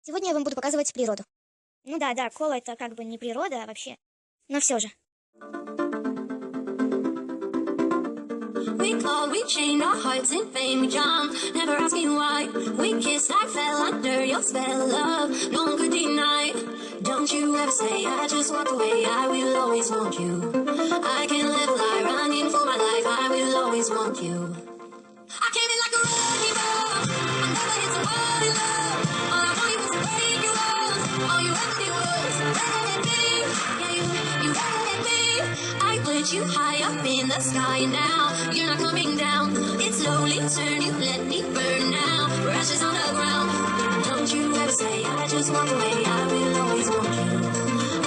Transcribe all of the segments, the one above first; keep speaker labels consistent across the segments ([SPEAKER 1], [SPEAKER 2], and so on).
[SPEAKER 1] Сегодня я вам буду показывать природу. Ну да, кола это как бы не природа вообще, но все же.
[SPEAKER 2] We clawed, we chained our hearts in vain, we jumped, never asking why. We kissed, I fell under your spell of love, no one could deny. Don't you ever say I just walked away, I will always want you. I can't live a lie, running for my life, I will always want you. I came in like a wrecking ball, I never hit somebody love. All I wanted was to break your walls, all you ever did was let me. Yeah, you let me. I put you high up in the sky and now you're not coming down. It slowly turned, you let me burn now. We're ashes on the ground. Don't you ever say I just walked away, I will always want you.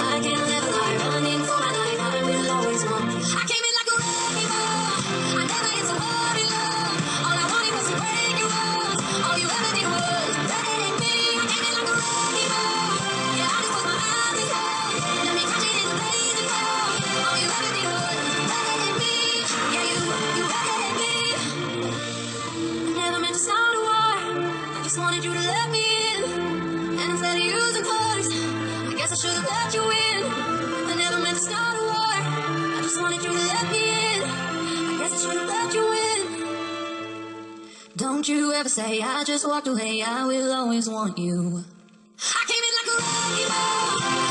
[SPEAKER 2] I can't live a lie, running for my life, I will always want you. I came in like a wrecking ball, I never hit somebody love. All I wanted was to break your walls, all you ever did was let me. I came in like a wrecking ball, yeah, I just put my eyes in cold. Let me catch it in the blazing cold. All you ever did was let me. Yeah, you let me. I never meant to start a war, I just wanted you to let me in. And instead of using force, I guess I should have let you in. I never meant to start a war, I just wanted you to let me in. I guess I should have let you in. Don't you ever say I just walked away, I will always want you. I came in like a wrecking ball,